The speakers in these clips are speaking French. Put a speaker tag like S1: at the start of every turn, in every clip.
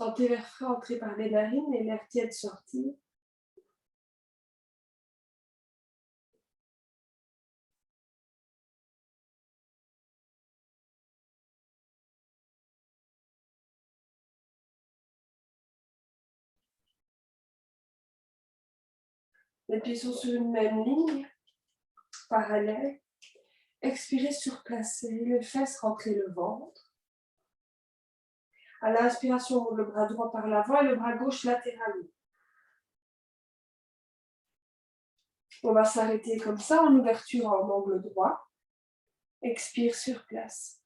S1: Sentez l'air frais entrer par les narines et l'air tiède sortir. Les pieds sont sur une même ligne, parallèle. Expirez, surplacez les fesses, rentrez le ventre. À l'inspiration, on ouvre le bras droit par l'avant et le bras gauche latéralement. On va s'arrêter comme ça en ouverture en angle droit. Expire sur place.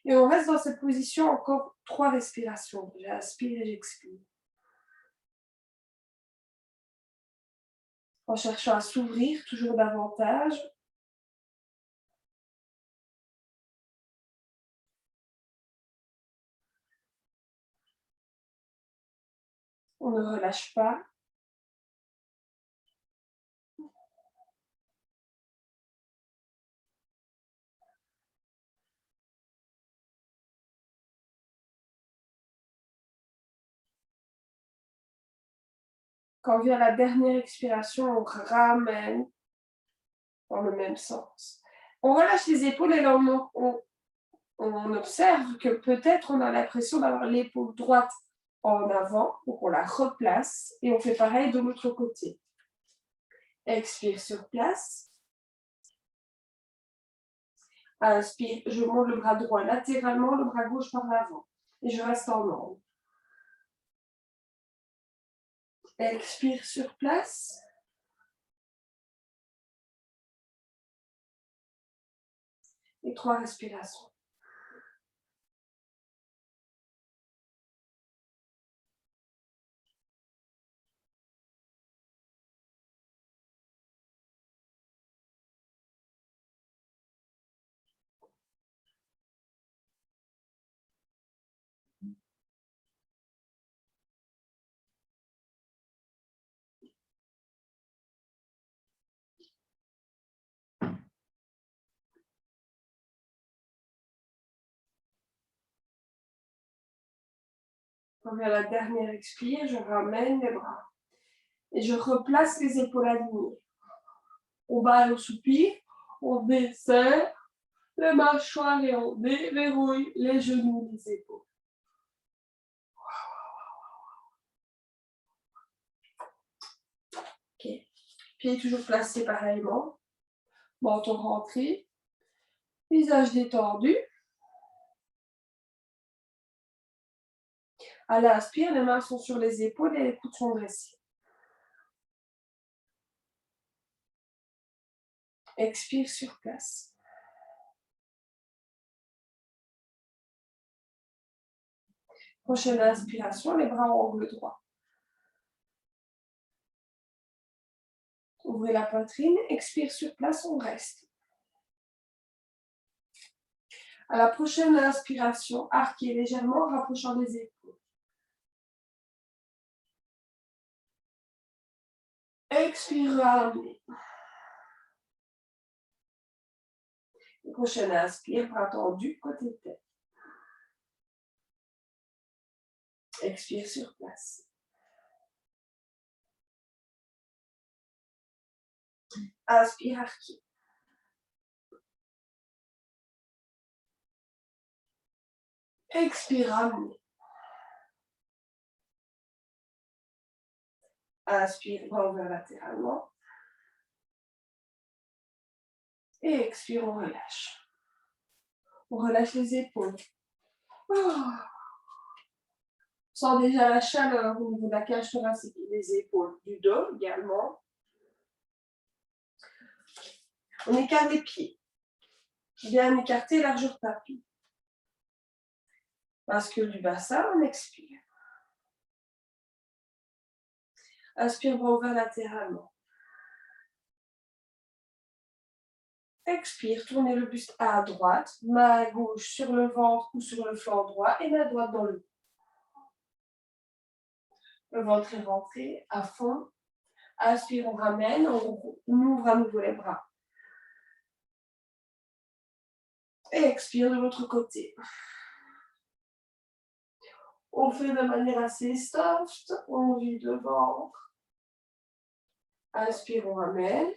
S1: Et on reste dans cette position encore 3 respirations. J'inspire et j'expire. En cherchant à s'ouvrir toujours davantage. On ne relâche pas. Quand vient la dernière expiration, on ramène dans le même sens. On relâche les épaules et là, on observe que peut-être on a l'impression d'avoir l'épaule droite en avant, donc on la replace et on fait pareil de l'autre côté. Expire sur place. Inspire, je monte le bras droit latéralement, le bras gauche par l'avant et je reste en angle. Expire sur place. Et 3 respirations. Quand vient la dernière expire, je ramène les bras. Et je replace les épaules alignées. On va au soupir, on desserre les mâchoires et on déverrouille les genoux, les épaules. Ok. Pieds toujours placés pareillement. Menton rentré. Visage détendu. À l'inspire, les mains sont sur les épaules et les coudes sont dressés. Expire sur place. Prochaine inspiration, les bras en angle droit. Ouvrez la poitrine, expire sur place, on reste. À la prochaine inspiration, arquez légèrement en rapprochant les épaules. Expire, ramenez. Prochaine inspire, bras tendus, côté tête. Expire sur place. Inspire, arqué. Expire, ramenez. Inspire, bras ouverts latéralement. Et expire, on relâche. On relâche les épaules. On sent déjà la chaleur au niveau de la cage thoracique et des épaules, du dos également. On écarte les pieds. Bien écarté, largeur tapis. Bascule du bassin, on expire. Inspire, bras ouverts latéralement. Expire, tournez le buste à droite, main gauche sur le ventre ou sur le flanc droit et main droite dans le dos. Le ventre est rentré à fond. Inspire, on ramène, on ouvre à nouveau les bras. Et expire de l'autre côté. On fait de manière assez soft. On vide le ventre. Inspire, on ramène.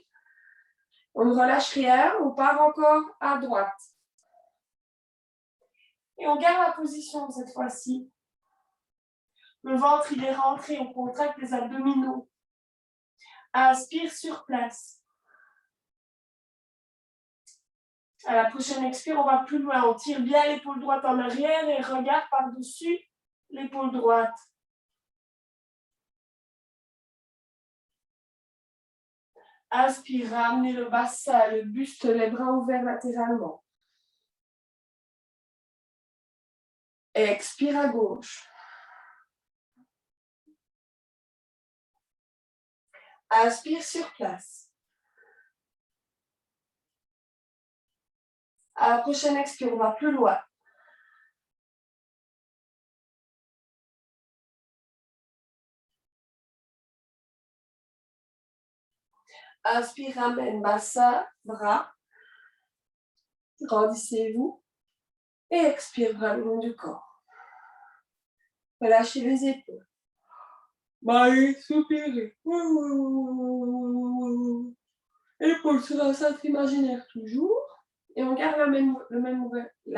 S1: On ne relâche rien. On part encore à droite. Et on garde la position cette fois-ci. Le ventre, il est rentré. On contracte les abdominaux. Inspire sur place. À la prochaine expire, on va plus loin. On tire bien l'épaule droite en arrière et regarde par-dessus l'épaule droite. Inspire, ramenez le bassin, le buste, les bras ouverts latéralement. Expire à gauche. Inspire sur place. À la prochaine expire, on va plus loin. Inspire, ramène, bassin, bras. Grandissez-vous. Et expire, bras le long du corps. Relâchez les épaules. Allez, soupirez. Épaules sur un centre imaginaire toujours. Et on garde la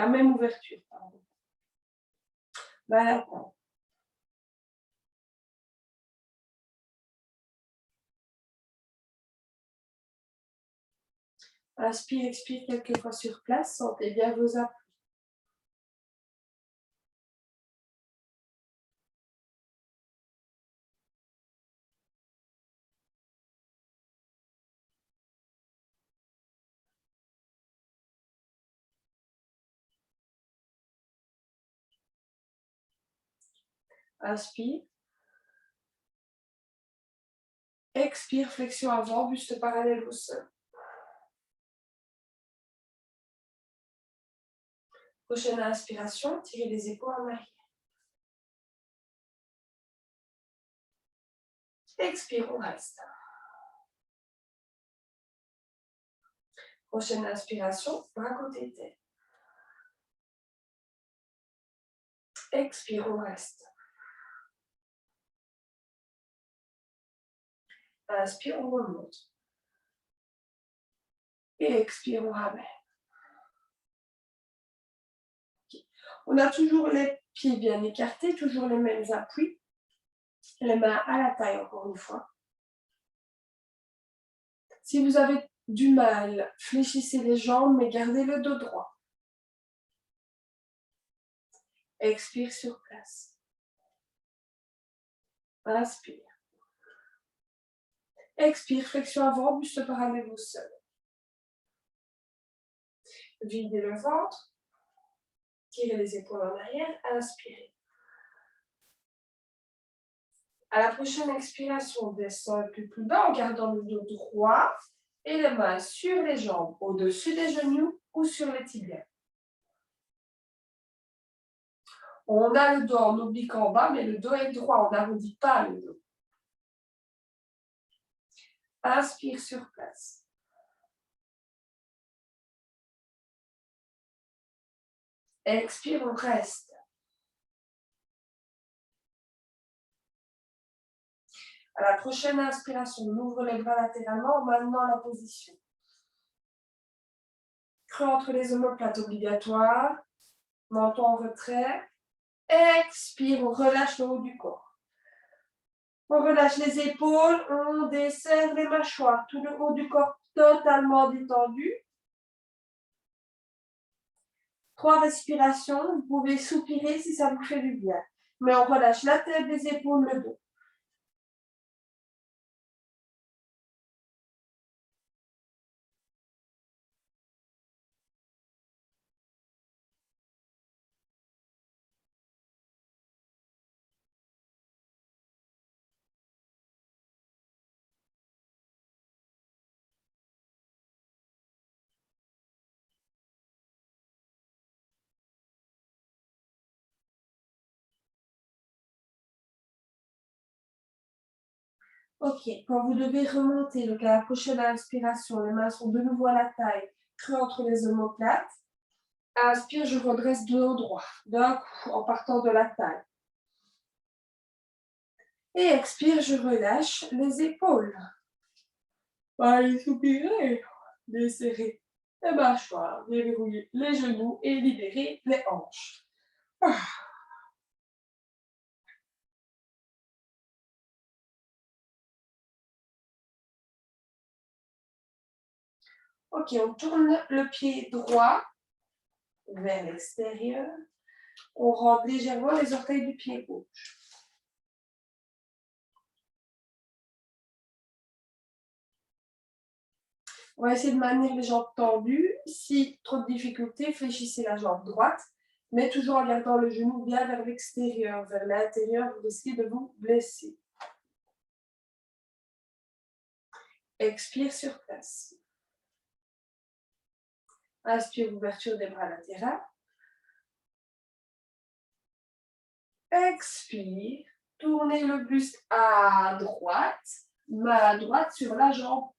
S1: même ouverture. Pardon. Voilà. Inspire, expire quelques fois sur place. Sentez bien vos appuis. Inspire. Expire, flexion avant, buste parallèle au sol. Prochaine inspiration, tirez les épaules en arrière. Expire, on reste. Prochaine inspiration, bras côté tête. Expire, on reste. Inspire, on remonte. Et expire, on ramène. Okay. On a toujours les pieds bien écartés, toujours les mêmes appuis. Les mains à la taille, encore une fois. Si vous avez du mal, fléchissez les jambes, mais gardez le dos droit. Expire sur place. Inspire. Expire, flexion avant, buste parallèle au sol. Videz le ventre. Tirez les épaules en arrière. Inspirez. À la prochaine expiration, descend un peu plus bas en gardant le dos droit et les mains sur les jambes, au-dessus des genoux ou sur les tibias. On a le dos en oblique en bas, mais le dos est droit, on n'arrondit pas le dos. Inspire sur place. Expire, on reste. À la prochaine inspiration, on ouvre les bras latéralement en maintenant la position. Creux entre les omoplates obligatoire. Menton en retrait. Expire, on relâche le haut du corps. On relâche les épaules, on desserre les mâchoires. Tout le haut du corps totalement détendu. 3 respirations. Vous pouvez soupirer si ça vous fait du bien. Mais on relâche la tête, les épaules, le dos. Ok, quand vous devez remonter, donc à la prochaine inspiration, les mains sont de nouveau à la taille, creux entre les omoplates. Inspire, je redresse dos droit, d'un coup, en partant de la taille. Et expire, je relâche les épaules. Allez, soupirez, desserrez les mâchoires, déverrouillez les genoux et libérez les hanches. Ah. Ok, on tourne le pied droit vers l'extérieur. On rentre légèrement les orteils du pied gauche. On va essayer de maintenir les jambes tendues. Si trop de difficultés, fléchissez la jambe droite, mais toujours en gardant le genou bien vers l'extérieur. Vers l'intérieur, vous risquez de vous blesser. Expire sur place. Inspire, ouverture des bras latéraux. Expire, tournez le buste à droite, main droite sur la jambe,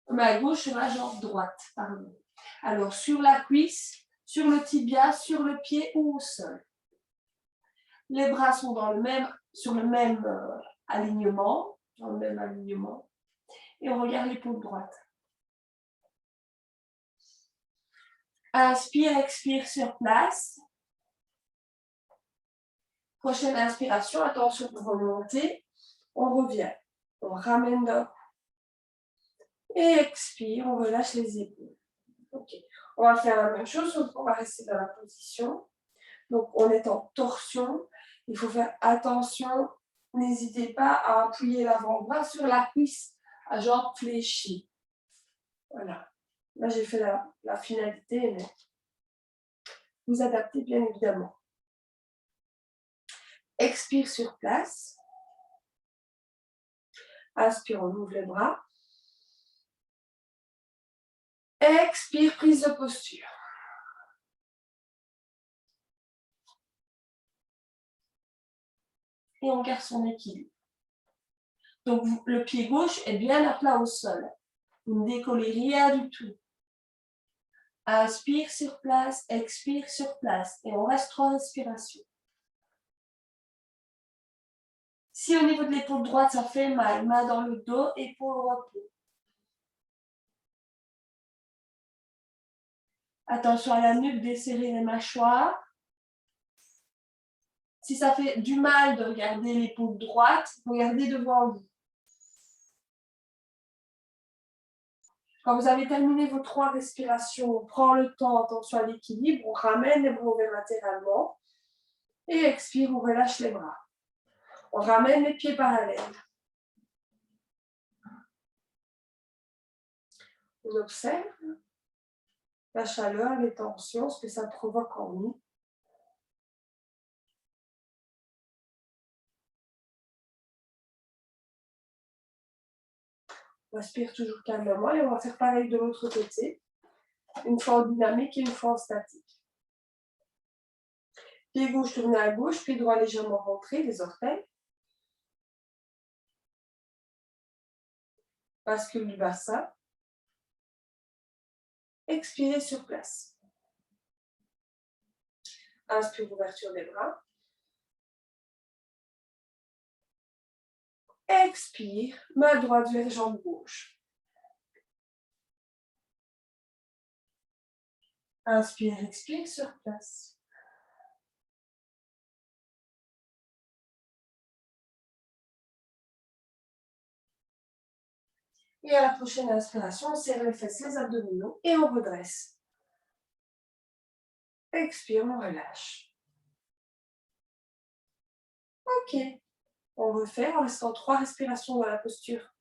S1: main gauche sur la jambe droite. Pardon. Alors, sur la cuisse, sur le tibia, sur le pied ou au sol. Les bras sont sur le même alignement, et on regarde l'épaule droite. Inspire, expire sur place. Prochaine inspiration, attention pour remonter. On revient, on ramène d'un coup. Et expire, on relâche les épaules. Ok, on va faire la même chose, sauf qu'on va rester dans la position. Donc, on est en torsion. Il faut faire attention. N'hésitez pas à appuyer l'avant-bras sur la cuisse à jambe fléchie. Voilà. Là, j'ai fait la finalité, mais vous adaptez bien évidemment. Expire sur place. Inspire, on ouvre les bras. Expire, prise de posture. Et on garde son équilibre. Donc, le pied gauche est bien à plat au sol. Vous ne décollez rien du tout. Inspire sur place, expire sur place. Et on reste 3 respirations. Si au niveau de l'épaule droite, ça fait mal, main dans le dos, épaule au repos. Attention à la nuque, desserrer les mâchoires. Si ça fait du mal de regarder l'épaule droite, regardez devant vous. Quand vous avez terminé vos 3 respirations, on prend le temps, attention à l'équilibre, on ramène les bras ouverts latéralement et expire, on relâche les bras. On ramène les pieds parallèles. On observe la chaleur, les tensions, ce que ça provoque en nous. On respire toujours calmement et on va faire pareil de l'autre côté. Une fois en dynamique et une fois en statique. Pied gauche tourné à gauche, pied droit légèrement rentré, les orteils. Bascule du bassin. Expirez sur place. Inspire, ouverture des bras. Expire, main droite vers jambe gauche. Inspire, expire sur place. Et à la prochaine inspiration, on serre les fesses, les abdominaux et on redresse. Expire, on relâche. Ok. On refait en restant 3 respirations dans la posture.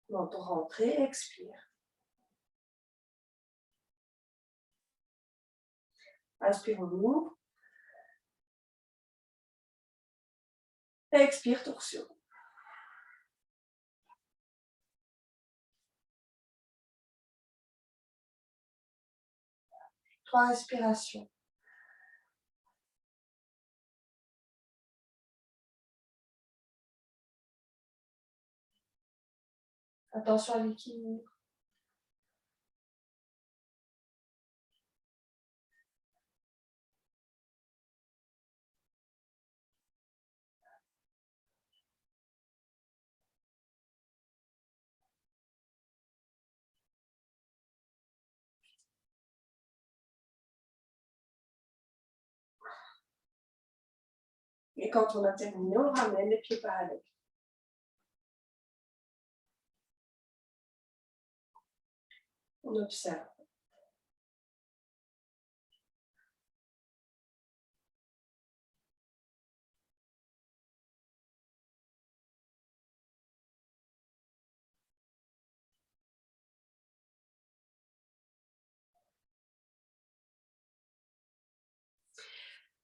S1: Menton rentré, expire. Inspire, on ouvre. Expire, torsion. Trois respirations. Attention à l'équilibre. Et quand on a terminé, on ramène les pieds parallèles. On observe.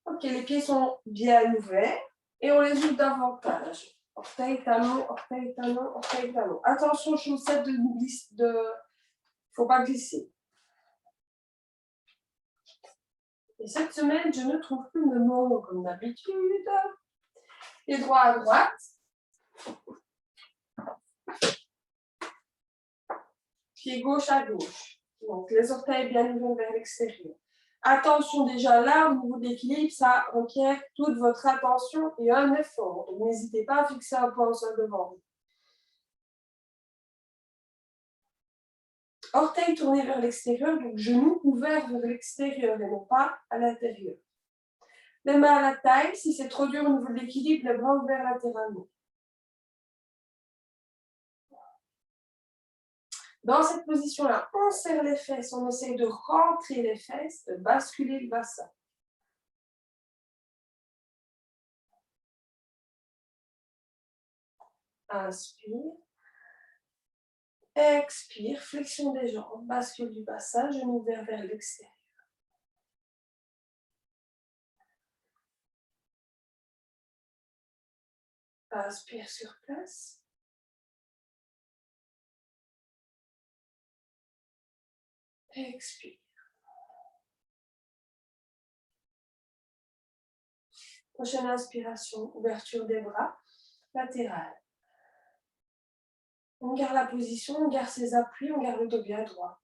S1: Ok, les pieds sont bien ouverts et on les ouvre davantage. Orteil, talon, orteil, talon, orteil, talon. Attention, chaussettes de... Faut pas glisser. Et cette semaine, je ne trouve plus de mots comme d'habitude. Les droits à droite. Pied gauche à gauche. Donc, les orteils bien ouverts vers l'extérieur. Attention, déjà là, au niveau de l'équilibre, ça requiert toute votre attention et un effort. Donc, n'hésitez pas à fixer un point au sol devant vous. Orteils tournés vers l'extérieur, donc genoux ouverts vers l'extérieur et non pas à l'intérieur. Les mains à la taille, si c'est trop dur au niveau de l'équilibre, les bras ouverts latéralement. Dans cette position-là, on serre les fesses, on essaye de rentrer les fesses, de basculer le bassin. Inspire. Expire, flexion des jambes, bascule du bassin, genoux ouverts vers l'extérieur. Inspire sur place. Expire. Prochaine inspiration, ouverture des bras, latérale. On garde la position, on garde ses appuis, on garde le dos bien droit.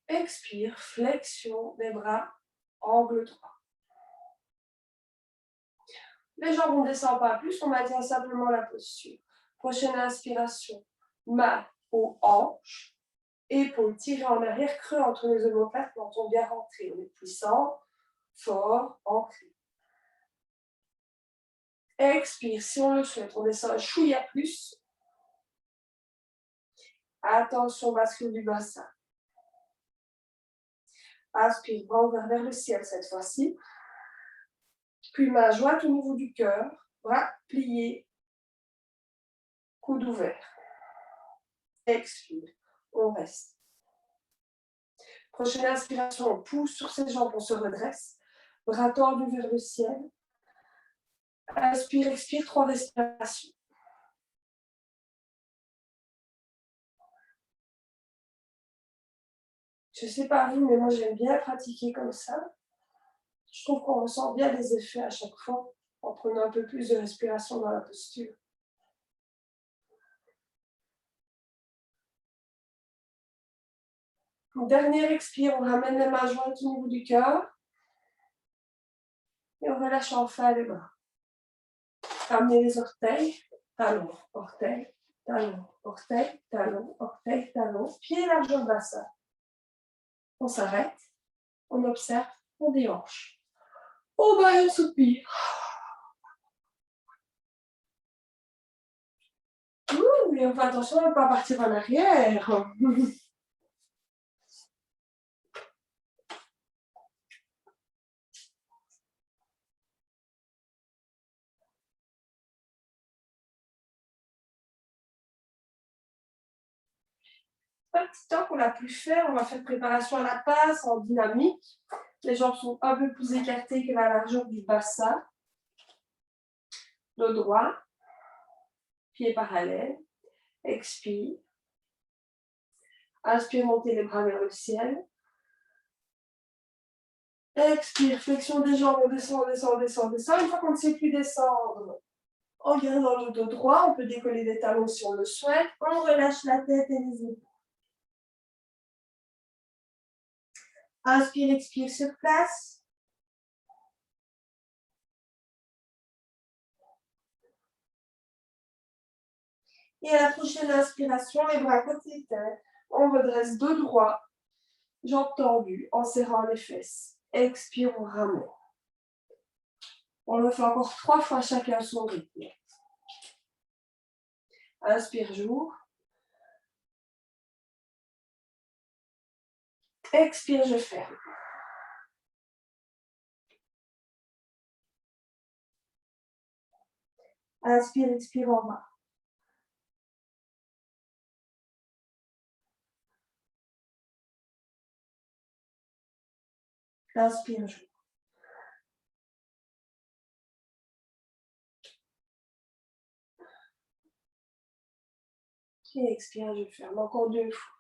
S1: Expire, flexion des bras, angle droit. Les jambes, on ne descend pas plus, on maintient simplement la posture. Prochaine inspiration, main aux hanches, épaules tirées en arrière, creux entre les omoplates, menton bien rentré. On est puissant, fort, ancré. Expire, si on le souhaite, on descend un chouïa plus. Attention, bascule du bassin. Inspire, bras ouverts vers le ciel cette fois-ci. Puis main jointe au niveau du cœur, bras pliés, coude ouvert. Expire, on reste. Prochaine inspiration, on pousse sur ses jambes, on se redresse. Bras tendus vers le ciel. Inspire, expire, 3 respirations. Je ne sais pas vous, mais moi j'aime bien pratiquer comme ça. Je trouve qu'on ressent bien les effets à chaque fois en prenant un peu plus de respiration dans la posture. Une dernière expire, on ramène les mains jointes au niveau du cœur. Et on relâche enfin les bras. Ramenez les orteils, talons, orteils, talons, orteils, talons, orteils, talons. Pieds largeur bassin. On s'arrête, on observe, on déhanche. Oh bah on soupire. Mais on fait attention à ne pas partir en arrière. Un petit temps qu'on n'a plus fait, on va faire préparation à la passe en dynamique. Les jambes sont un peu plus écartées que la largeur du bassin. Dos droit, pieds parallèles. Expire. Inspire, montez les bras vers le ciel. Expire, flexion des jambes, on descend, on descend, on descend, on descend. Une fois qu'on ne sait plus descendre, en gardant le dos droit, on peut décoller les talons si on le souhaite. On relâche la tête et les épaules. Inspire, expire sur place. Et à la prochaine inspiration, les bras côté tête. On redresse dos droit, jambes tendues, en serrant les fesses. Expire, on ramène. On le fait encore 3 fois chacun son rythme. Inspire, j'ouvre. Expire, je ferme. Inspire, expire en bas. Inspire, j'ouvre. Et expire, je ferme. Encore 2 fois.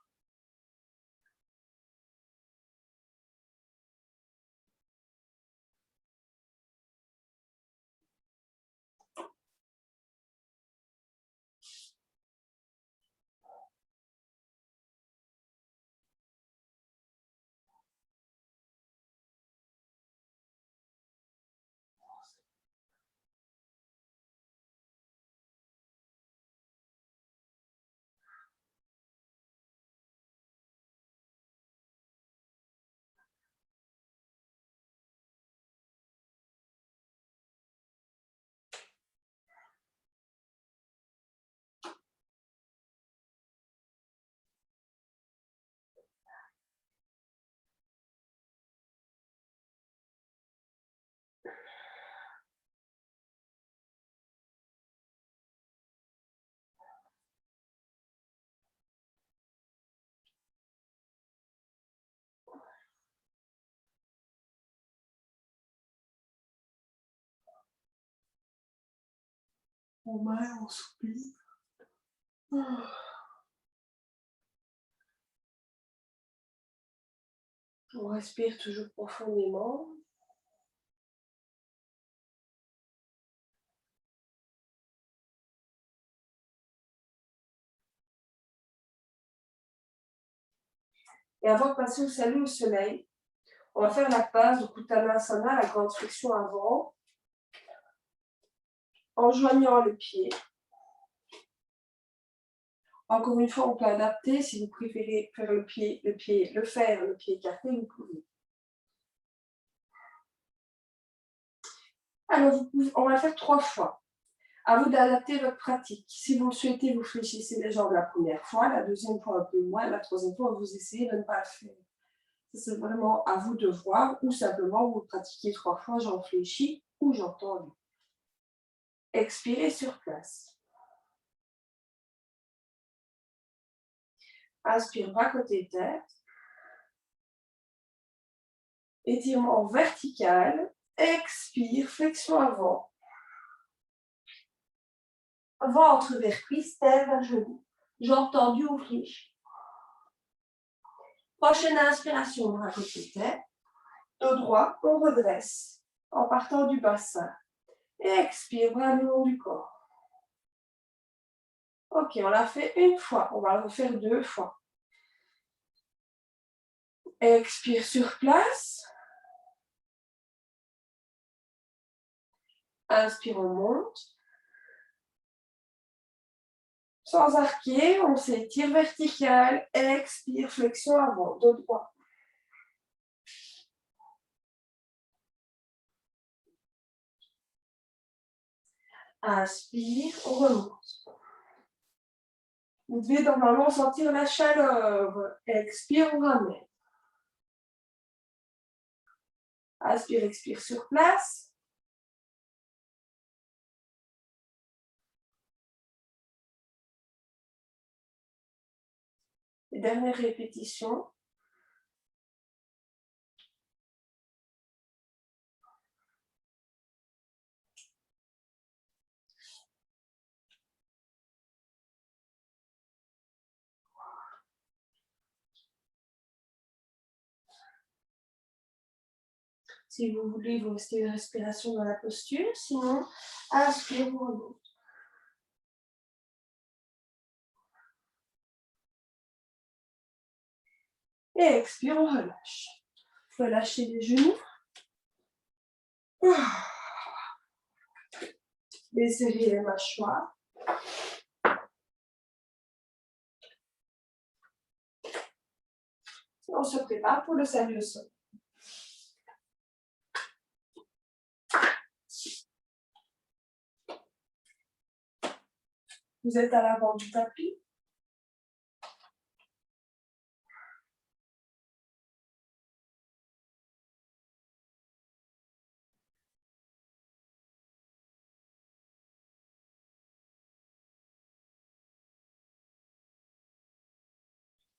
S1: On mal, on soupire. On respire toujours profondément. Et avant de passer au salut au soleil, on va faire la base au Uttanasana, la grande flexion avant, en joignant les pieds. Encore une fois, on peut adapter. Si vous préférez faire le pied écarté, vous pouvez. Alors, on va le faire 3 fois. À vous d'adapter votre pratique. Si vous le souhaitez, vous fléchissez les jambes la première fois, la deuxième fois un peu moins, la troisième fois, vous essayez de ne pas le faire. C'est vraiment à vous de voir, ou simplement vous pratiquez 3 fois, j'en fléchis ou j'entends. Expirez sur place. Inspire bas côté tête. Étirement vertical. Expire, flexion avant. Ventre vers cuisse, tête vers genou. Jambes tendues ou fléchies. Prochaine inspiration, bras côté tête. Dos droit, on redresse en partant du bassin. Et expire, bras le long du corps. Ok, on l'a fait une fois. On va le refaire 2 fois. Expire sur place. Inspire, on monte. Sans arquer, on s'étire vertical. Expire, flexion avant, dos droit. Inspire, on remonte. Vous devez normalement sentir la chaleur. Expire, on ramène. Inspire, expire sur place. Et dernière répétition. Si vous voulez, vous restez une respiration dans la posture. Sinon, inspire, on remonte. Et expire, on relâche. Relâchez les genoux. Desserrez les mâchoires. On se prépare pour le salut au sol. Vous êtes à l'avant du tapis.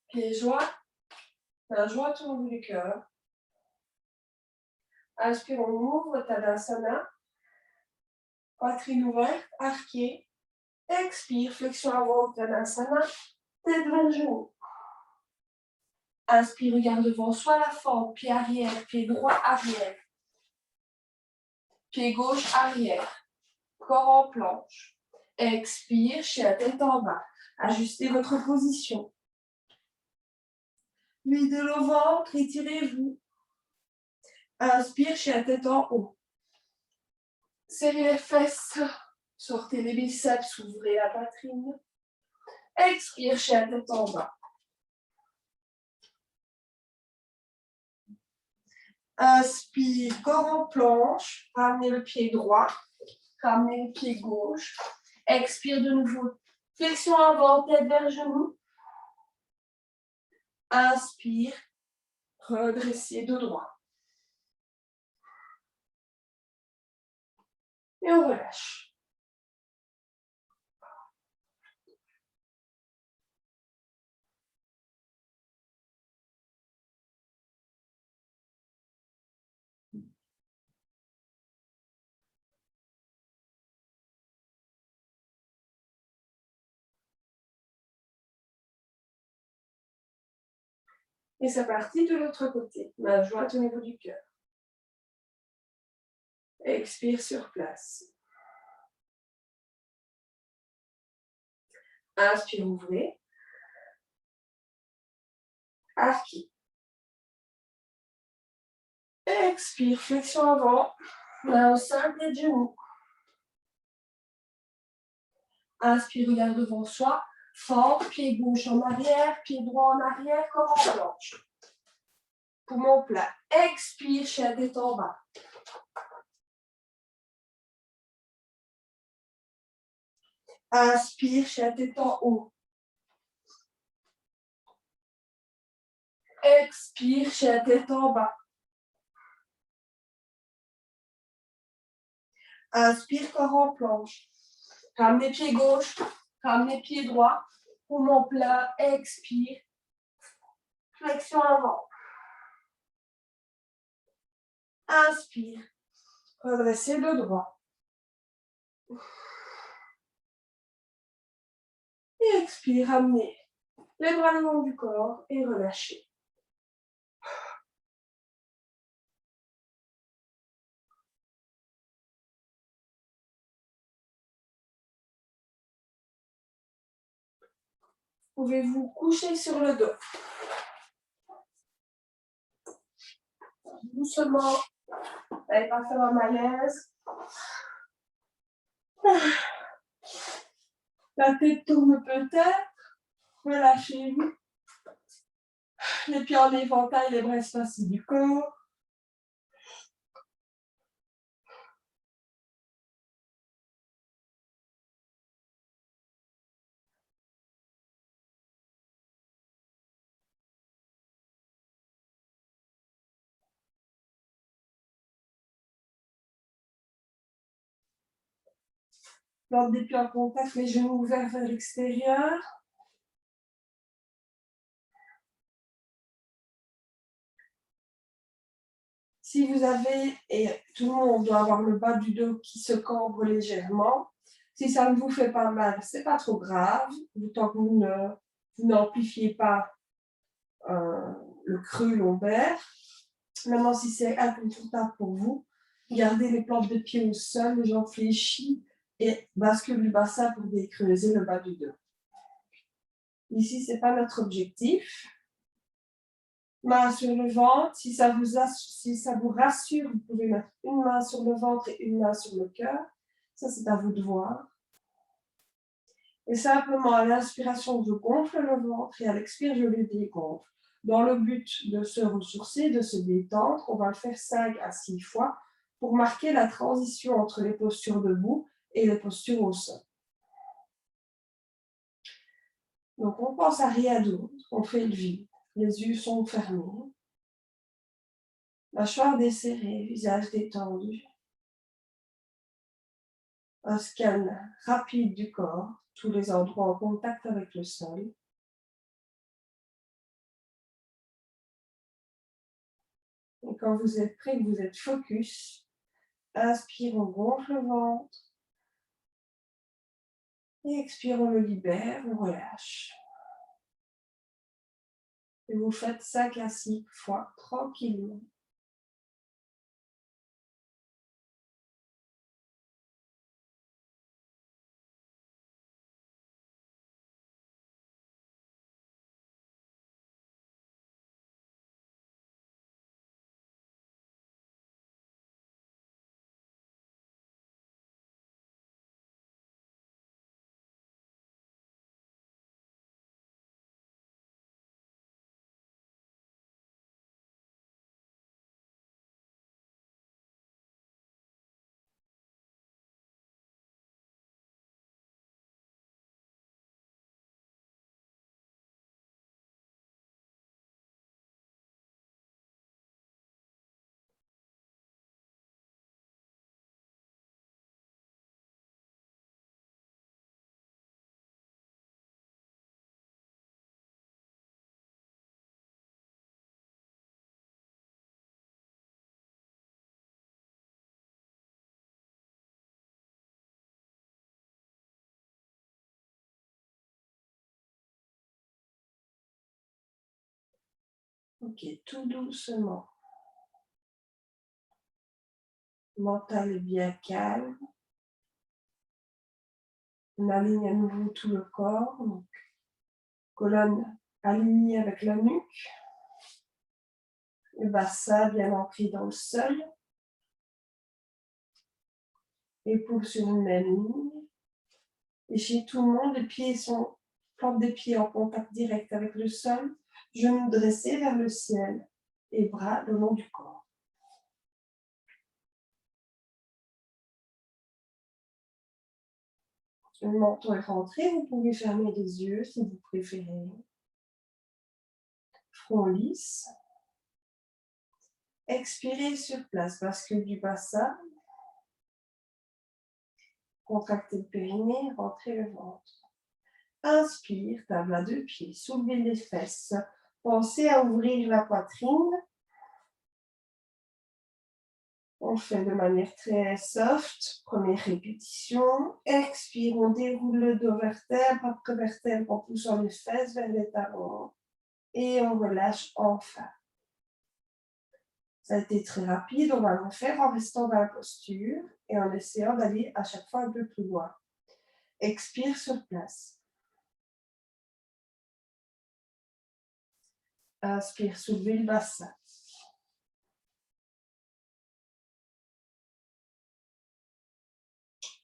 S1: Pieds joints, main jointe au bout du cœur. Inspire, on ouvre Tadasana. Poitrine ouverte, arquée. Expire, flexion avant Tadasana. Tête vers le genou. Inspire, regarde devant soi la fente. Pied arrière, pied droit arrière. Pied gauche arrière. Corps en planche. Expire, chien la tête en bas. Ajustez votre position. Videz le ventre, étirez-vous. Inspire, chien la tête en haut. Serrez les fesses. Sortez les biceps, ouvrez la poitrine. Expire, chien la tête en bas. Inspire, corps en planche. Ramenez le pied droit. Ramenez le pied gauche. Expire de nouveau. Flexion avant, tête vers genou. Inspire. Redressez de droit. Et on relâche. Et c'est parti de l'autre côté. Main jointe au niveau du cœur. Expire sur place. Inspire, ouvrez. Arquez. Expire, flexion avant. Main au sein, pied de genou. Inspire, regarde devant soi. Fort, pied gauche en arrière, pied droit en arrière, corps en planche. Poumon plat. Expire, chien la tête en bas. Inspire, chien la tête en haut. Expire, chien la tête en bas. Inspire, corps en planche. Ramenez pied gauche, ramenez pied droit. Poumon plat, expire. Flexion avant. Inspire. Redressez le droit. Et expire, ramenez les bras le long du corps et relâchez. Pouvez-vous coucher sur le dos. Doucement. N'allez pas faire un malaise. La tête tourne peut-être. Relâchez-vous. Les pieds en éventail, les bras espacés du corps. Plante des pieds en contact, les genoux ouverts vers l'extérieur. Si vous avez, et tout le monde doit avoir le bas du dos qui se cambre légèrement, si ça ne vous fait pas mal, c'est pas trop grave, tant que vous n'amplifiez pas le creux lombaire. Maintenant, si c'est inconfortable pour vous, gardez les plantes de pied au sol, les jambes fléchies et bascule du bassin pour décreuser le bas du dos. Ici, ce n'est pas notre objectif. Main sur le ventre. Si ça vous rassure, vous pouvez mettre une main sur le ventre et une main sur le cœur. Ça, c'est à vous de voir. Et simplement, à l'inspiration, je gonfle le ventre et à l'expire, je le dégonfle. Dans le but de se ressourcer, de se détendre, on va le faire 5 à 6 fois pour marquer la transition entre les postures debout et les postures au sol. Donc, on pense à rien d'autre. On fait le vide. Les yeux sont fermés. Mâchoire desserrée, visage détendu. Un scan rapide du corps, tous les endroits en contact avec le sol. Et quand vous êtes prêt, que vous êtes focus, inspire, on gonfle le ventre. Et expire, on le libère, on relâche. Et vous faites 5 à 6 fois tranquillement. Ok, tout doucement. Mental est bien calme. On aligne à nouveau tout le corps. Donc, colonne alignée avec la nuque. Le bassin bien ancré dans le sol. Épaules sur une même ligne. Et chez tout le monde, les pieds sont, plantes des pieds en contact direct avec le sol. Genoux dressés vers le ciel et bras le long du corps. Le menton est rentré, vous pouvez fermer les yeux si vous préférez. Front lisse. Expirez sur place, bascule du bassin. Contractez le périnée, rentrez le ventre. Inspire, table à deux pieds, soulevez les fesses. Pensez à ouvrir la poitrine. On le fait de manière très soft. Première répétition. Expire, on déroule le dos vertèbre après vertèbre en poussant les fesses vers les talons. Et on relâche enfin. Ça a été très rapide, on va le faire en restant dans la posture et en essayant d'aller à chaque fois un peu plus loin. Expire sur place. Inspire, soulevez le bassin.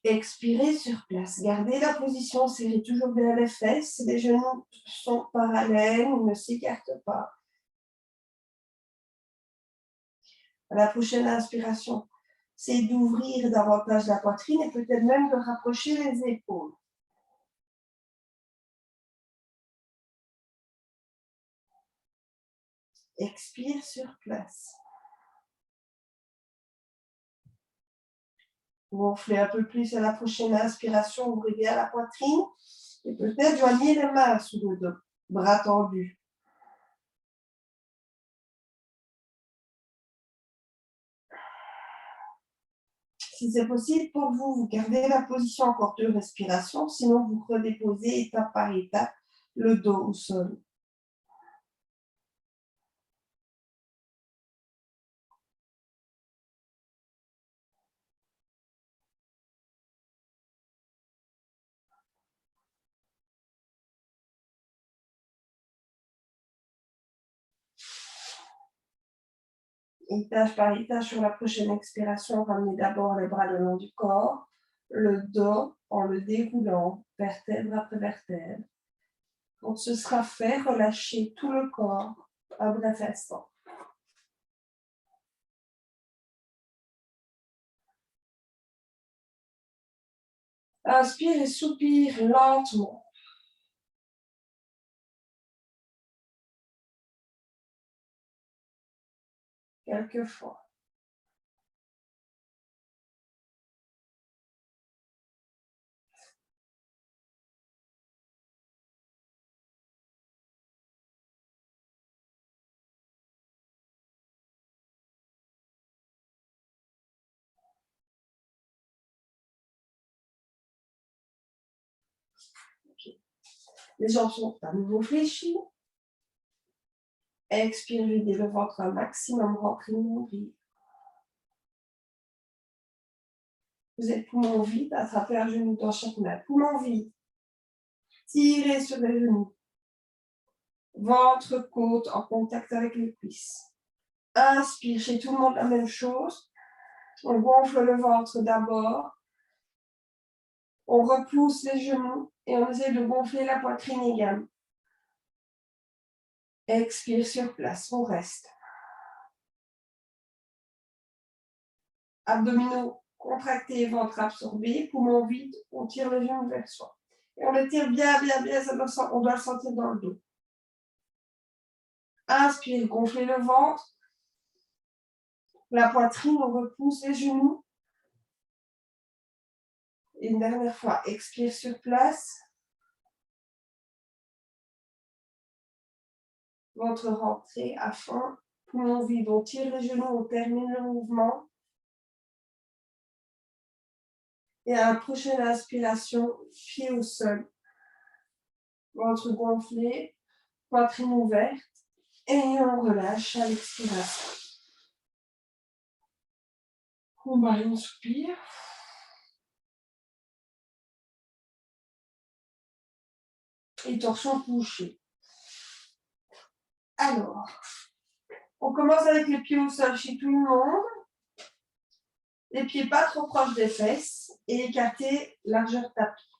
S1: Expirez sur place. Gardez la position, serrez toujours bien les fesses. Les genoux sont parallèles, ils ne s'écartent pas. À la prochaine inspiration, c'est d'ouvrir davantage la poitrine et peut-être même de rapprocher les épaules. Expire sur place. Gonflez un peu plus à la prochaine inspiration, ouvrez bien la poitrine et peut-être joignez les mains sous le dos, bras tendus. Si c'est possible pour vous, vous gardez la position encore de respiration, sinon vous redéposez étape par étape le dos au sol. Étage par étage, sur la prochaine expiration, ramenez d'abord les bras le long du corps, le dos en le déroulant, vertèbre après vertèbre. Quand ce sera fait, relâchez tout le corps un bref instant. Inspire et soupire lentement. quelques fois. Okay. Les jambes sont à nouveau fléchies. Expire, videz le ventre un maximum, rentrez le nombril. Vous êtes poumon vide, attrapez un genou dans chaque main. Poumon vide. Tirez sur les genoux. Ventre, côte en contact avec les cuisses. Inspire, chez tout le monde la même chose. On gonfle le ventre d'abord. On repousse les genoux et on essaie de gonfler la poitrine également. Expire sur place, on reste. Abdominaux contractés, ventre absorbé, poumon vide, on tire le genou vers soi. Et on le tire bien, on doit le sentir dans le dos. Inspire, gonflez le ventre. La poitrine, on repousse les genoux. Et une dernière fois, expire sur place. Ventre rentré à fond. Poumon vide, on tire les genoux, on termine le mouvement. Et à la prochaine inspiration, pied au sol. Ventre gonflé, poitrine ouverte. Et on relâche à l'expiration. On soupire. Et torsion couché. Alors, on commence avec les pieds au sol chez tout le monde. Les pieds pas trop proches des fesses et écartés largeur tapis.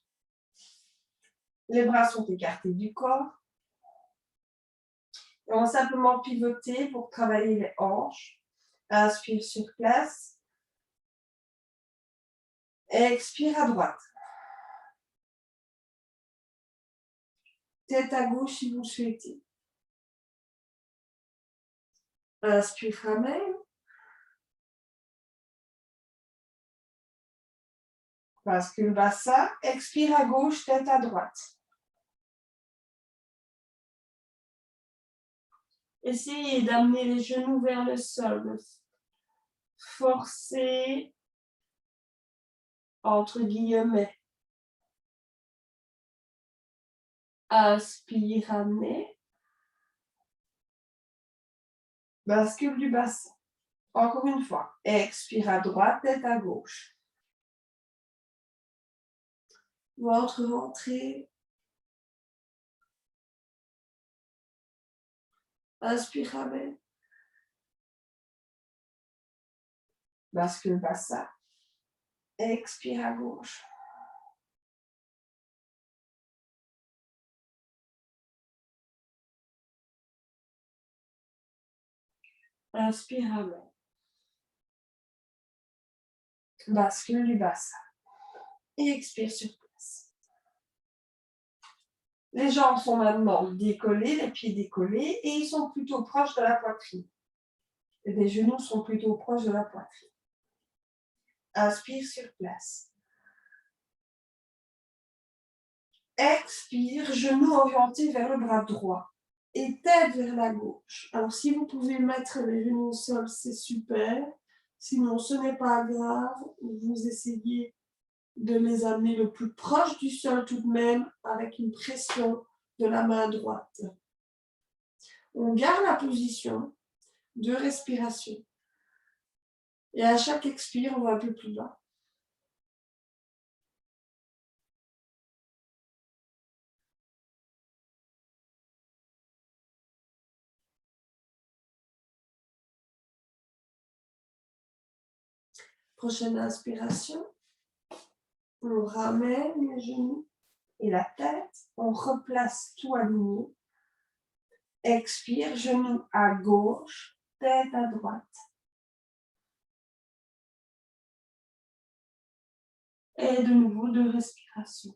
S1: Les bras sont écartés du corps. Et on va simplement pivoter pour travailler les hanches. Inspire sur place. Expire à droite. Tête à gauche si vous le souhaitez. Inspire, ramène. Bascule bassin. Expire à gauche, tête à droite. Essayez d'amener les genoux vers le sol. Forcez entre guillemets. Inspire, ramenez. Bascule du bassin. Encore une fois. Expire à droite, tête à gauche. Ventre rentré. Inspire, ramène. Bascule bassin. Expire à gauche. Inspire, ramène. Bascule du bassin. Et expire sur place. Les jambes sont maintenant décollées, les pieds décollés, et ils sont plutôt proches de la poitrine. Et les genoux sont plutôt proches de la poitrine. Inspire sur place. Expire, genoux orientés vers le bras droit et tête vers la gauche. Alors, si vous pouvez mettre les genoux au sol, c'est super. Sinon, ce n'est pas grave. Vous essayez de les amener le plus proche du sol tout de même avec une pression de la main droite. On garde la position de respiration. Et à chaque expire, on va un peu plus bas. Prochaine inspiration. On ramène les genoux et la tête. On replace tout aligné. Expire, genoux à gauche, tête à droite. Et de nouveau, de respiration.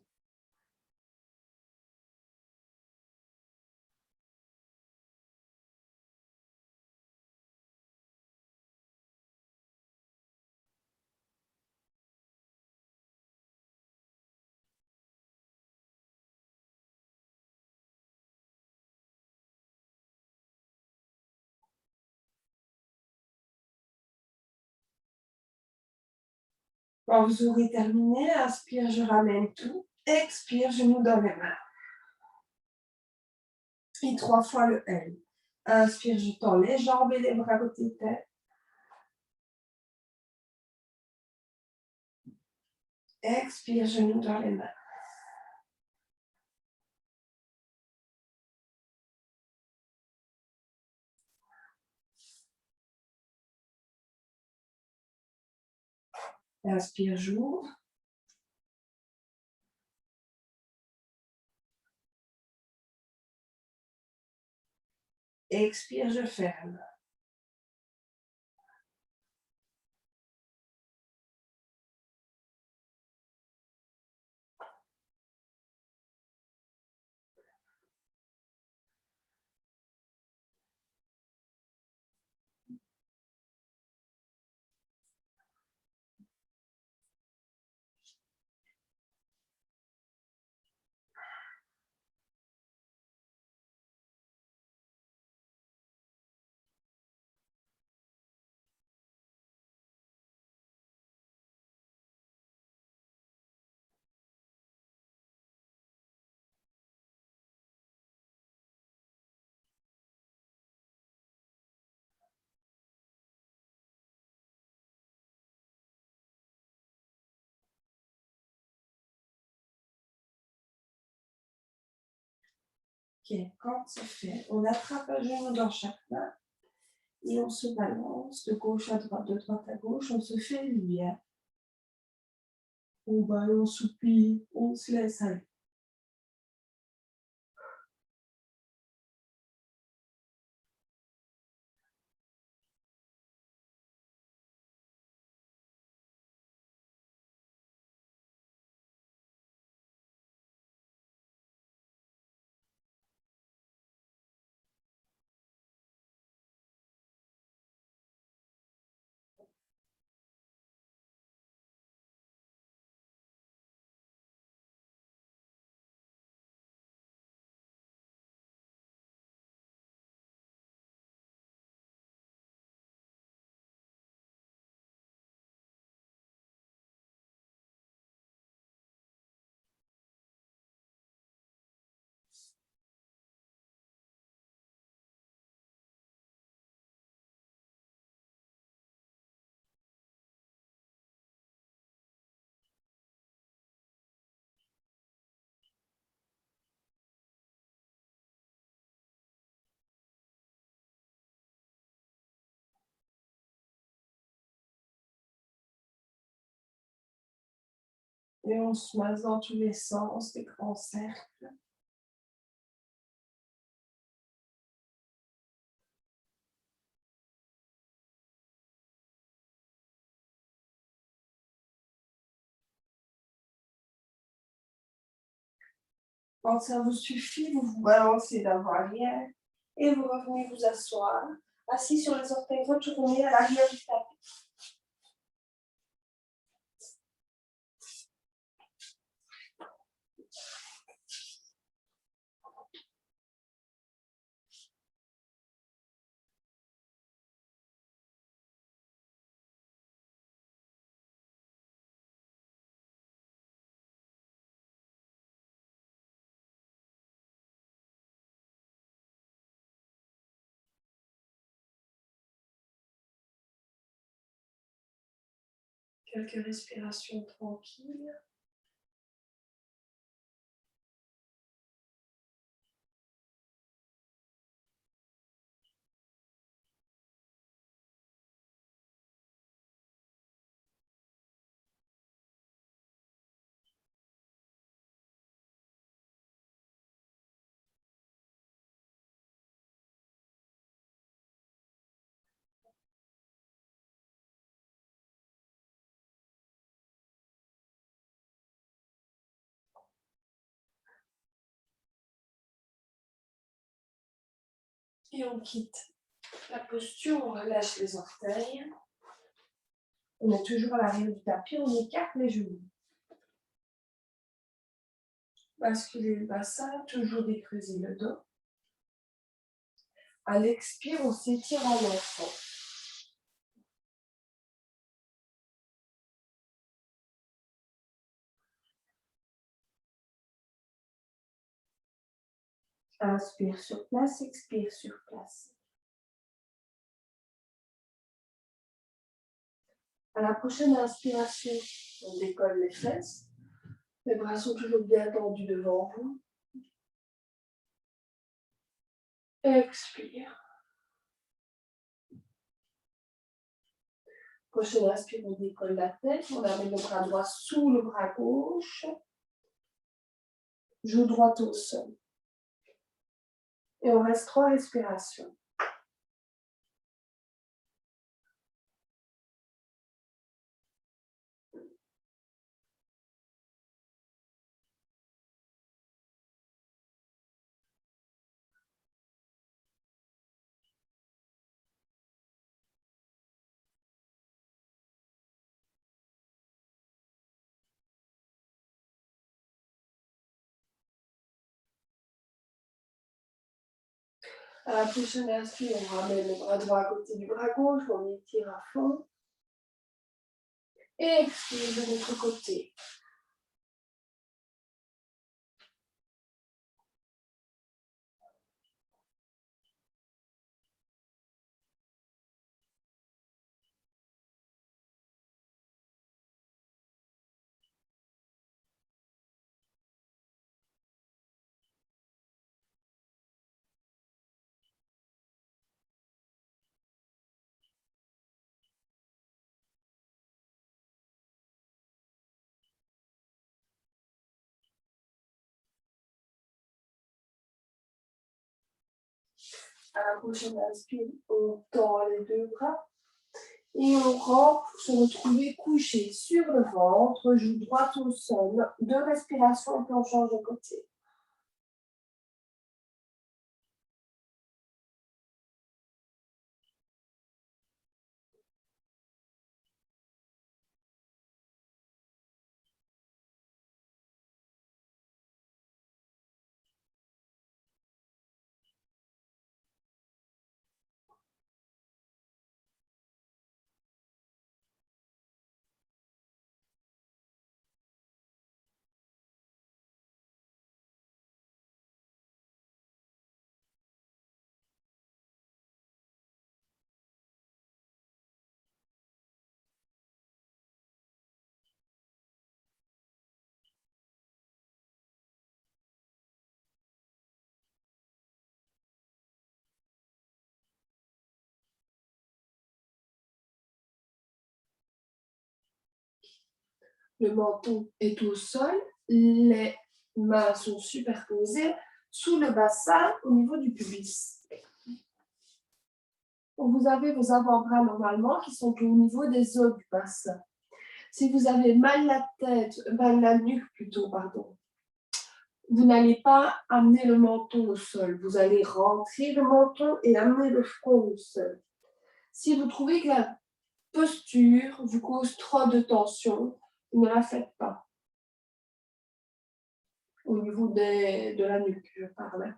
S1: Quand vous aurez terminé, inspire, je ramène tout. Expire, genou dans les mains. Et 3 fois le L. Inspire, je tends les jambes et les bras côté tête. Expire, genou dans les mains. Inspire, j'ouvre. Expire, je ferme. Ok, quand c'est fait, on attrape un genou dans chaque main et on se balance de gauche à droite, de droite à gauche, on se fait lumière. On on soupire, on se laisse aller. Et on se masse dans tous les sens, des grands cercles. Quand ça vous suffit, vous vous balancez d'avant arrière et vous revenez vous asseoir, assis sur les orteils retournés à l'arrière du tapis. Quelques respirations tranquilles. Et on quitte la posture, on relâche les orteils. On est toujours à l'arrière du tapis, on écarte les genoux. Basculez le bassin, toujours décreuser le dos. À l'expire, on s'étire en enfant. Inspire sur place, expire sur place. À la prochaine inspiration, on décolle les fesses. Les bras sont toujours bien tendus devant vous. Expire. Prochaine inspire, on décolle la tête. On amène le bras droit sous le bras gauche. Joue droite au sol. Et on reste 3 respirations. À la prochaine inspire, on ramène le bras droit à côté du bras gauche, on étire à fond. Et expire de l'autre côté. À la prochaine inspire, on tend les deux bras. Et on rentre pour se retrouver couché sur le ventre, joue droite au sol. 2 respirations et puis on change de côté. Le menton est au sol, les mains sont superposées sous le bassin au niveau du pubis. Vous avez vos avant-bras normalement qui sont au niveau des os du bassin. Si vous avez mal la nuque plutôt, pardon, vous n'allez pas amener le menton au sol. Vous allez rentrer le menton et amener le front au sol. Si vous trouvez que la posture vous cause trop de tension, ne la faites pas. Au niveau de la nuque, je parle.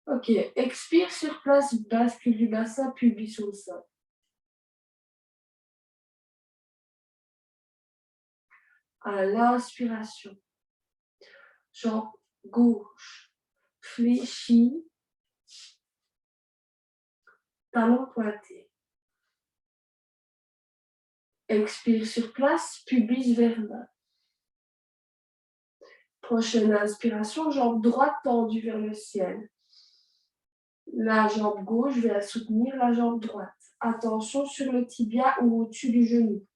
S1: Ok, expire sur place, bascule du bassin, pubis au sol. À l'inspiration, jambe gauche fléchie, talon pointé. Expire sur place, pubis vers bas. Prochaine inspiration, jambe droite tendue vers le ciel. La jambe gauche vient soutenir la jambe droite. Attention sur le tibia ou au-dessus du genou.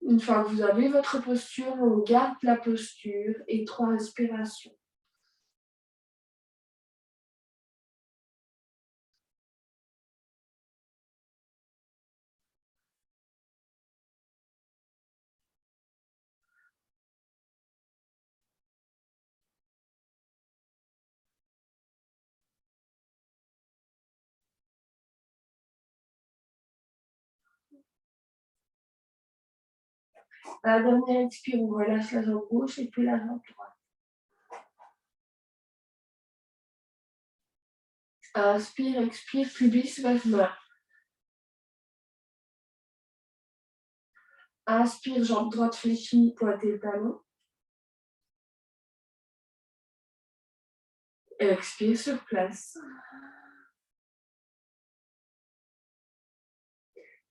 S1: Une fois que vous avez votre posture, on garde la posture et 3 respirations. À la dernière expire, on relâche la jambe gauche et puis la jambe droite. Inspire, expire, pubis vers bas. Inspire, jambe droite fléchie, pointez le talon. Expire sur place.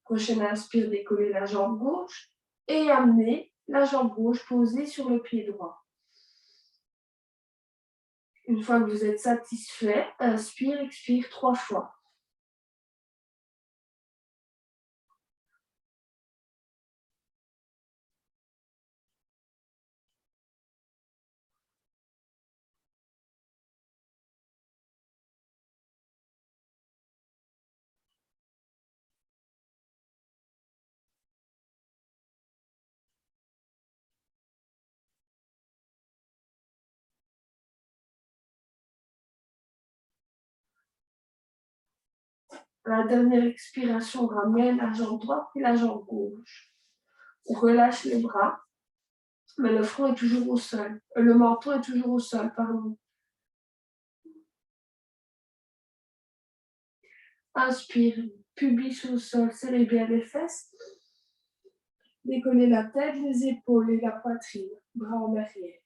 S1: Prochaine inspire, décoller la jambe gauche et amener la jambe gauche posée sur le pied droit. Une fois que vous êtes satisfait, inspire, expire 3 fois. La dernière expiration ramène la jambe droite et la jambe gauche. On relâche les bras, mais le front est toujours au sol. Le menton est toujours au sol, pardon. Inspire, pubis au sol, serrez bien les fesses. Décollez la tête, les épaules et la poitrine, bras en arrière.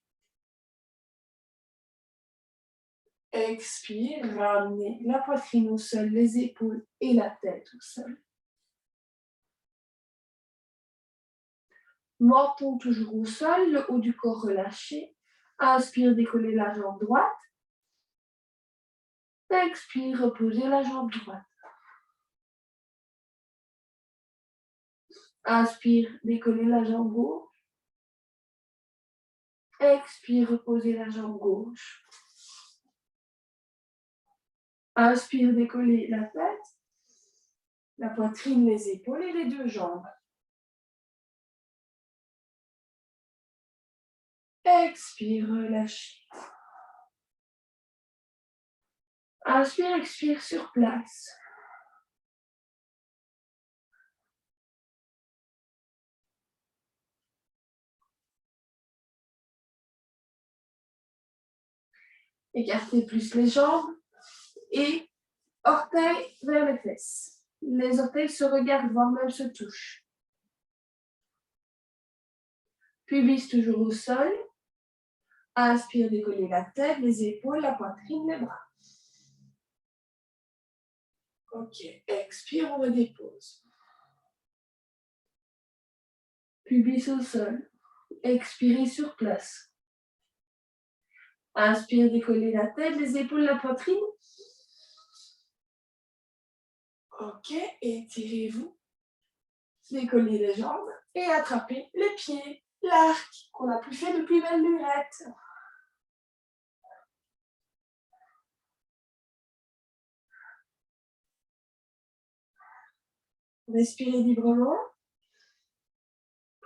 S1: Expire, ramenez la poitrine au sol, les épaules et la tête au sol. Menton toujours au sol, le haut du corps relâché. Inspire, décollez la jambe droite. Expire, reposez la jambe droite. Inspire, décollez la jambe gauche. Expire, reposez la jambe gauche. Inspire, décollez la tête, la poitrine, les épaules et les deux jambes. Expire, relâchez. Inspire, expire sur place. Écartez plus les jambes et orteils vers les fesses. Les orteils se regardent, voire même se touchent. Pubis toujours au sol. Inspire, décollez la tête, les épaules, la poitrine, les bras. Ok, expire, on redépose. Pubis au sol. Expirez sur place. Inspire, décollez la tête, les épaules, la poitrine. Ok, étirez-vous. Décollez les jambes et attrapez les pieds. L'arc qu'on n'a plus fait depuis belle lurette. Respirez librement.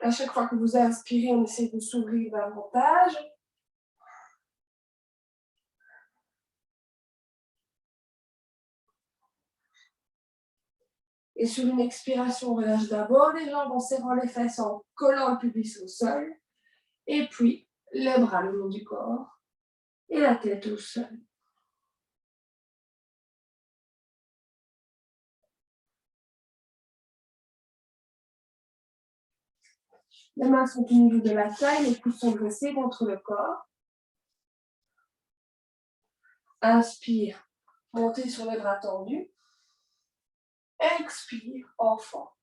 S1: À chaque fois que vous inspirez, on essaie de s'ouvrir davantage. Et sur une expiration, on relâche d'abord les jambes en serrant les fesses, en collant le pubis au sol. Et puis, les bras le long du corps et la tête au sol. Les mains sont au niveau de la taille, les coudes sont dressés contre le corps. Inspire, montez sur les bras tendus. Expire, enfant.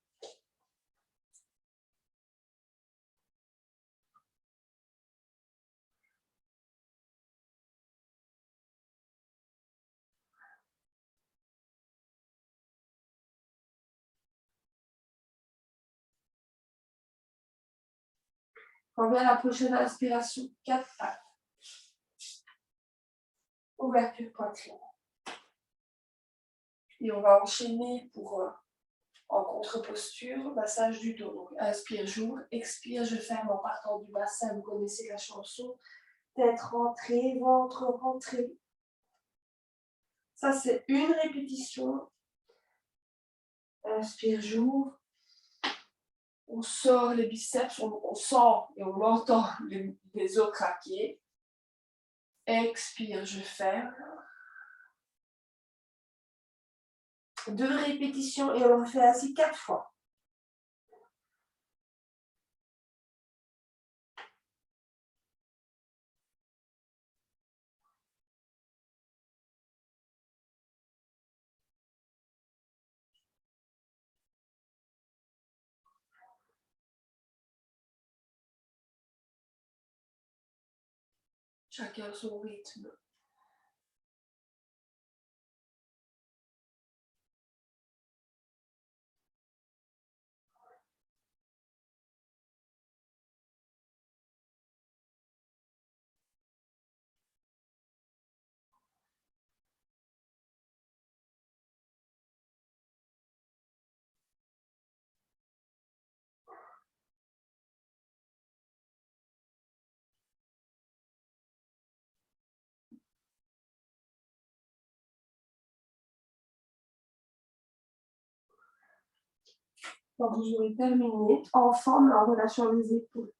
S1: On vient à la prochaine inspiration, 4 pattes. Ouverture poitrine. Et on va enchaîner pour en contre-posture, massage du dos. Donc, inspire, j'ouvre, expire, je ferme en partant du bassin. Vous connaissez la chanson. Tête rentrée, ventre rentré. Ça, c'est une répétition. Inspire, j'ouvre. On sort les biceps, on sent et on entend les os craquer. Expire, je ferme. 2 répétitions et on le fait ainsi 4 fois. Chacun son rythme. Quand vous aurez terminé, en forme, en relâchant les épaules.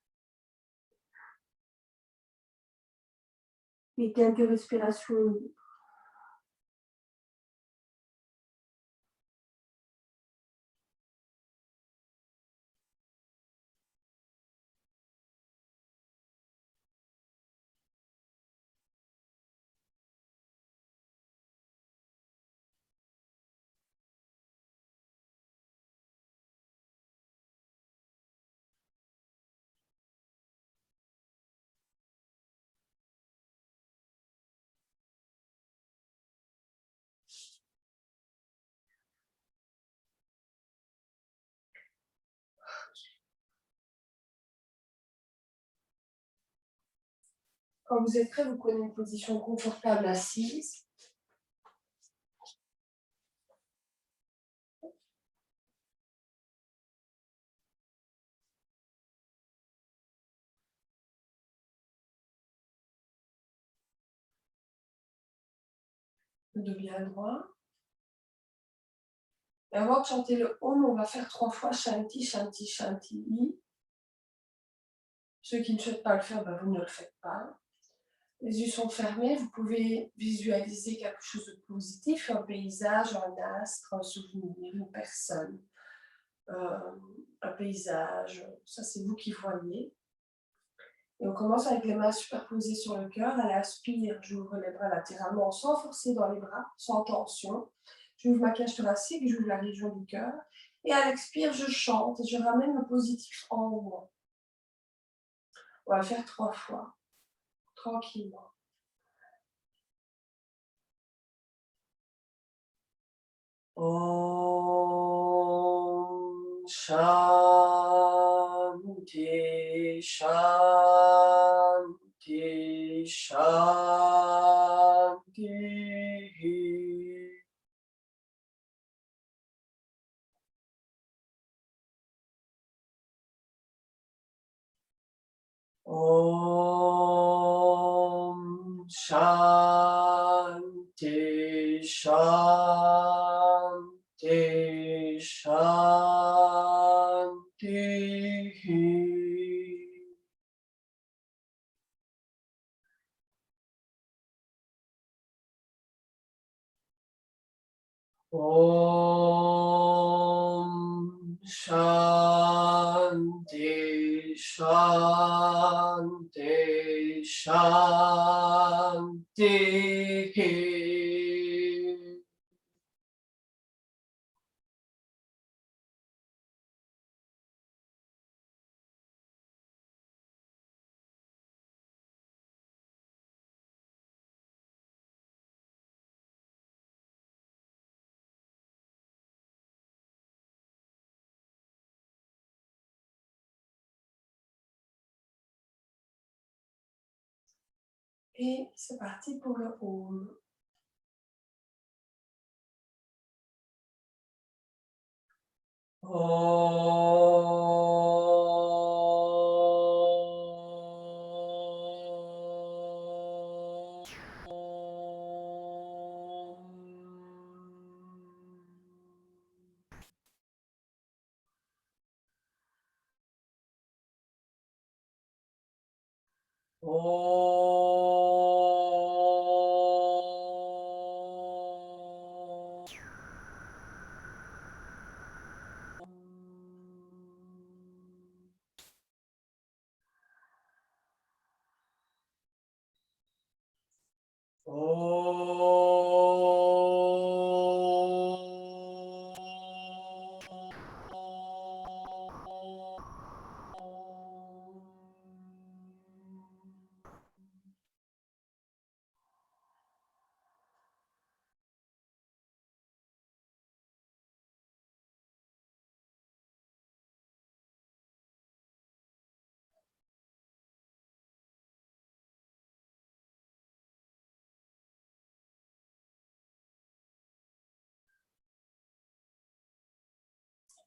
S1: Et quelques respirations. Quand vous êtes prêt, vous prenez une position confortable assise. Le dos bien droit. Et avant de chanter le Om, on va faire 3 fois Shanti, Shanti, Shanti. Ceux qui ne souhaitent pas le faire, vous ne le faites pas. Les yeux sont fermés, vous pouvez visualiser quelque chose de positif, un paysage, un astre, un souvenir, une personne, un paysage, ça c'est vous qui voyez. Et on commence avec les mains superposées sur le cœur. À l'inspire, j'ouvre les bras latéralement sans forcer dans les bras, sans tension. J'ouvre ma cage thoracique, j'ouvre la région du cœur. Et à l'expire, je chante et je ramène le positif en moi. On va le faire 3 fois, tranquillement. Om Shanti Shanti Shanti. Om Shanti Shanti Shanti. Om Shanti Shanti Shanti. Et c'est parti pour le Om.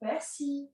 S1: Merci.